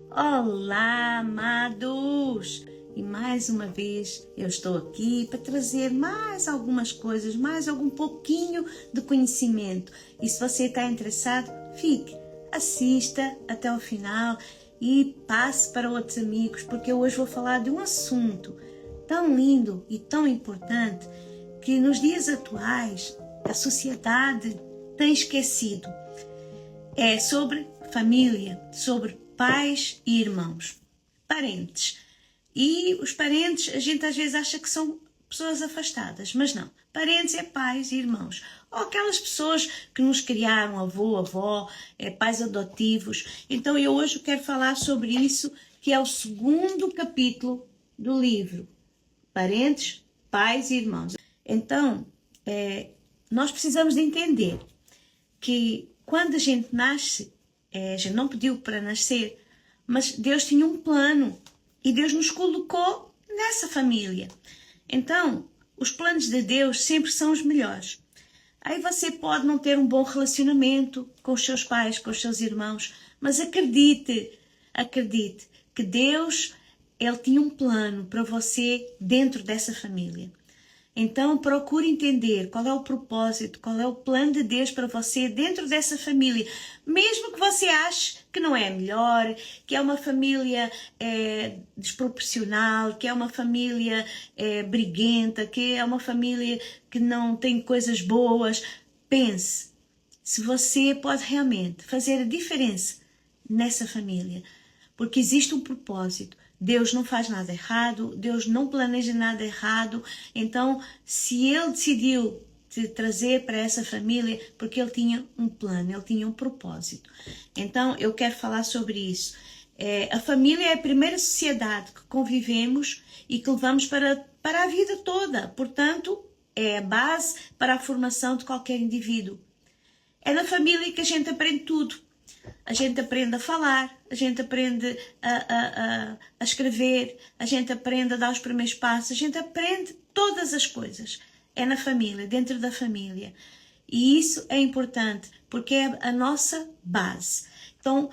Olá, amados! E mais uma vez eu estou aqui para trazer mais algumas coisas, mais algum pouquinho de conhecimento. E se você está interessado, fique, assista até o final e passe para outros amigos, porque eu hoje vou falar de um assunto tão lindo e tão importante que nos dias atuais a sociedade tem esquecido. É sobre família, sobre pais e irmãos, parentes. E os parentes, a gente às vezes acha que são pessoas afastadas, mas não. Parentes é pais e irmãos. Ou aquelas pessoas que nos criaram, avô, avó, pais adotivos. Então eu hoje quero falar sobre isso, que é o segundo capítulo do livro. Parentes, pais e irmãos. Então, nós precisamos de entender que quando a gente nasce, a gente não pediu para nascer, mas Deus tinha um plano e Deus nos colocou nessa família. Então, os planos de Deus sempre são os melhores. Aí você pode não ter um bom relacionamento com os seus pais, com os seus irmãos, mas acredite que Deus, Ele tinha um plano para você dentro dessa família. Então, procure entender qual é o propósito, qual é o plano de Deus para você dentro dessa família. Mesmo que você ache que não é a melhor, que é uma família desproporcional, que é uma família briguenta, que é uma família que não tem coisas boas. Pense se você pode realmente fazer a diferença nessa família. Porque existe um propósito. Deus não faz nada errado, Deus não planeja nada errado. Então, se Ele decidiu te trazer para essa família, porque Ele tinha um plano, Ele tinha um propósito. Então, eu quero falar sobre isso. A família é a primeira sociedade que convivemos e que levamos para a vida toda. Portanto, é a base para a formação de qualquer indivíduo. É na família que a gente aprende tudo. A gente aprende a falar, a gente aprende a escrever, a gente aprende a dar os primeiros passos, a gente aprende todas as coisas. É na família, dentro da família. E isso é importante, porque é a nossa base. Então,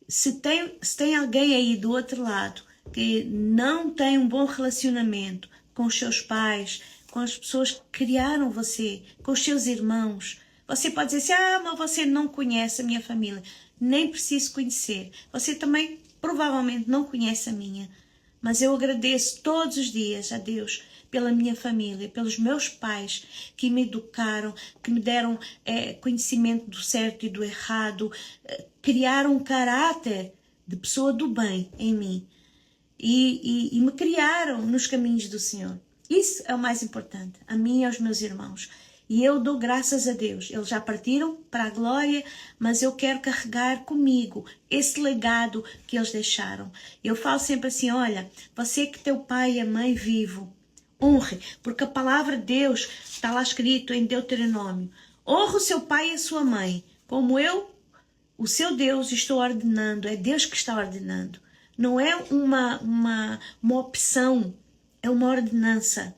se tem alguém aí do outro lado que não tem um bom relacionamento com os seus pais, com as pessoas que criaram você, com os seus irmãos, você pode dizer assim, mas você não conhece a minha família. Nem preciso conhecer. Você também provavelmente não conhece a minha. Mas eu agradeço todos os dias a Deus pela minha família, pelos meus pais que me educaram, que me deram conhecimento do certo e do errado, criaram um caráter de pessoa do bem em mim e me criaram nos caminhos do Senhor. Isso é o mais importante, a mim e aos meus irmãos. E eu dou graças a Deus. Eles já partiram para a glória, mas eu quero carregar comigo esse legado que eles deixaram. Eu falo sempre assim, olha, você que teu pai e a mãe vivo, honre, porque a palavra de Deus está lá escrito em Deuteronômio. Honre o seu pai e a sua mãe, como eu, o seu Deus, estou ordenando. É Deus que está ordenando. Não é uma opção, é uma ordenança.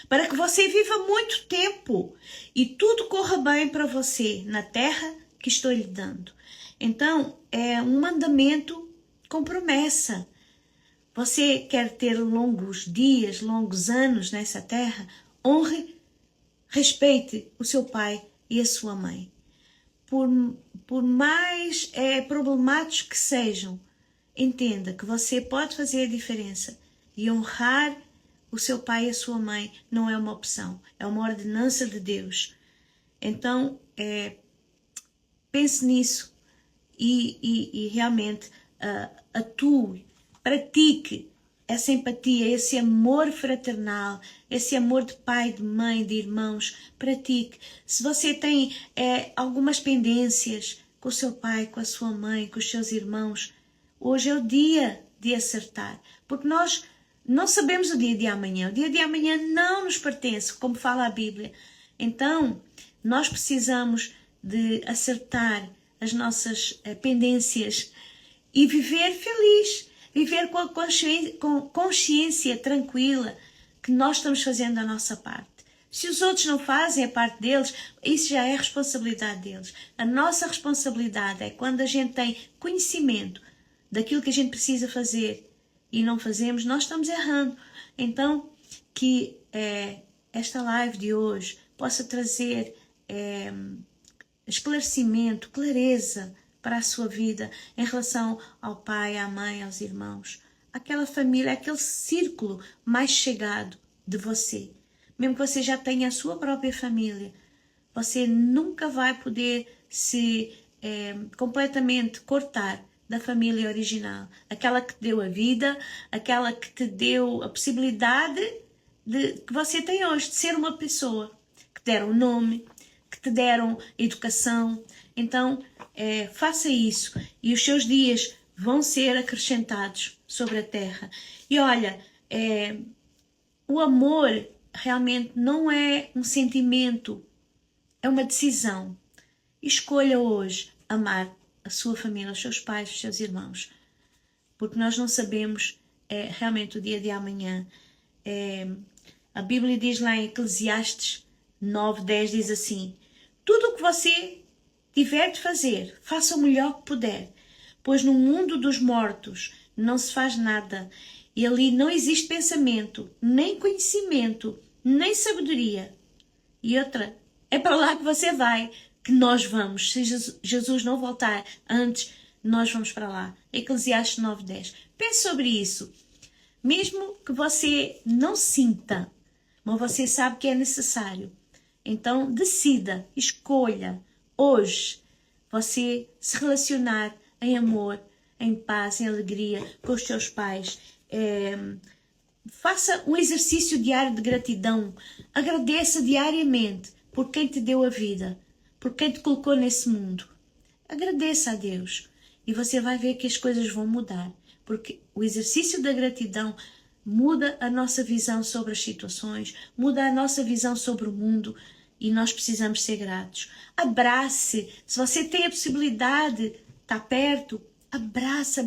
Para que você viva muito tempo e tudo corra bem para você na terra que estou lhe dando. Então, é um mandamento com promessa. Você quer ter longos dias, longos anos nessa terra? Honre, respeite o seu pai e a sua mãe. Por mais problemáticos que sejam, entenda que você pode fazer a diferença e honrar o seu pai e a sua mãe não é uma opção, é uma ordenança de Deus. Então, pense nisso e realmente atue, pratique essa empatia, esse amor fraternal, esse amor de pai, de mãe, de irmãos, pratique. Se você tem algumas pendências com o seu pai, com a sua mãe, com os seus irmãos, hoje é o dia de acertar, porque nós não sabemos o dia de amanhã. O dia de amanhã não nos pertence, como fala a Bíblia. Então, nós precisamos de acertar as nossas pendências e viver feliz, viver com a consciência tranquila que nós estamos fazendo a nossa parte. Se os outros não fazem a parte deles, isso já é responsabilidade deles. A nossa responsabilidade é quando a gente tem conhecimento daquilo que a gente precisa fazer e não fazemos, nós estamos errando. Então, que esta live de hoje possa trazer esclarecimento, clareza para a sua vida em relação ao pai, à mãe, aos irmãos, aquela família, aquele círculo mais chegado de você. Mesmo que você já tenha a sua própria família, você nunca vai poder se completamente cortar da família original, aquela que te deu a vida, aquela que te deu a possibilidade que você tem hoje de ser uma pessoa, que te deram nome, que te deram educação. Então, faça isso e os seus dias vão ser acrescentados sobre a terra. E olha, o amor realmente não é um sentimento, é uma decisão. Escolha hoje amar a sua família, os seus pais, os seus irmãos, porque nós não sabemos realmente o dia de amanhã. A Bíblia diz lá em Eclesiastes 9:10, diz assim: tudo o que você tiver de fazer, faça o melhor que puder, pois no mundo dos mortos não se faz nada, e ali não existe pensamento, nem conhecimento, nem sabedoria. E outra, é para lá que você vai, que nós vamos. Se Jesus não voltar antes, nós vamos para lá. Eclesiastes 9:10. Pense sobre isso. Mesmo que você não sinta, mas você sabe que é necessário. Então, decida, escolha, hoje, você se relacionar em amor, em paz, em alegria com os seus pais. Faça um exercício diário de gratidão. Agradeça diariamente por quem te deu a vida, por quem te colocou nesse mundo. Agradeça a Deus e você vai ver que as coisas vão mudar, porque o exercício da gratidão muda a nossa visão sobre as situações, muda a nossa visão sobre o mundo e nós precisamos ser gratos. Abrace, se você tem a possibilidade, está perto, abrace,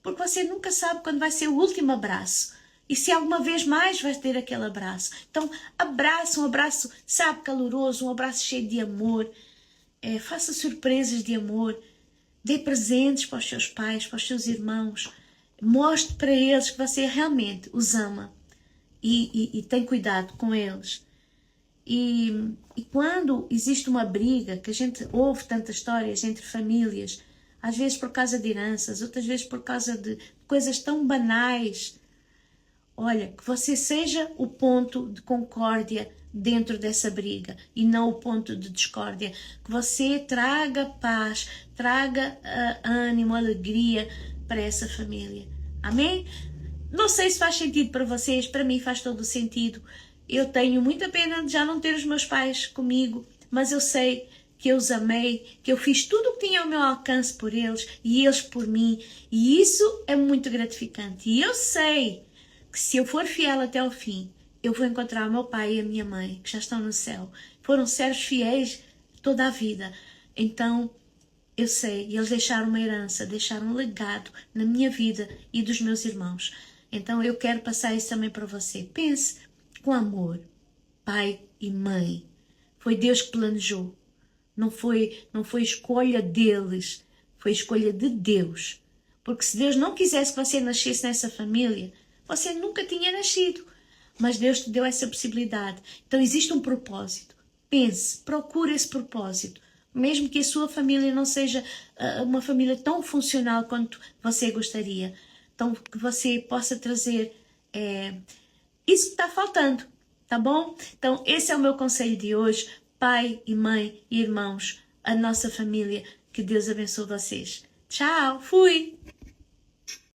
porque você nunca sabe quando vai ser o último abraço. E se alguma vez mais vai ter aquele abraço. Então, abraça, um abraço, sabe, caloroso, um abraço cheio de amor. Faça surpresas de amor. Dê presentes para os seus pais, para os seus irmãos. Mostre para eles que você realmente os ama. E tem cuidado com eles. E quando existe uma briga, que a gente ouve tantas histórias entre famílias, às vezes por causa de heranças, outras vezes por causa de coisas tão banais. Olha, que você seja o ponto de concórdia dentro dessa briga e não o ponto de discórdia. Que você traga paz, traga ânimo, alegria para essa família. Amém? Não sei se faz sentido para vocês, para mim faz todo o sentido. Eu tenho muita pena de já não ter os meus pais comigo, mas eu sei que eu os amei, que eu fiz tudo o que tinha ao meu alcance por eles e eles por mim. E isso é muito gratificante. E eu sei que se eu for fiel até ao fim, eu vou encontrar o meu pai e a minha mãe, que já estão no céu. Foram servos fiéis toda a vida. Então, eu sei, e eles deixaram uma herança, deixaram um legado na minha vida e dos meus irmãos. Então, eu quero passar isso também para você. Pense com amor, pai e mãe. Foi Deus que planejou. Não foi escolha deles, foi escolha de Deus. Porque se Deus não quisesse que você nascesse nessa família, você nunca tinha nascido, mas Deus te deu essa possibilidade. Então existe um propósito. Pense, procure esse propósito. Mesmo que a sua família não seja uma família tão funcional quanto você gostaria. Então que você possa trazer isso que está faltando, tá bom? Então esse é o meu conselho de hoje. Pai e mãe e irmãos, a nossa família, que Deus abençoe vocês. Tchau, fui!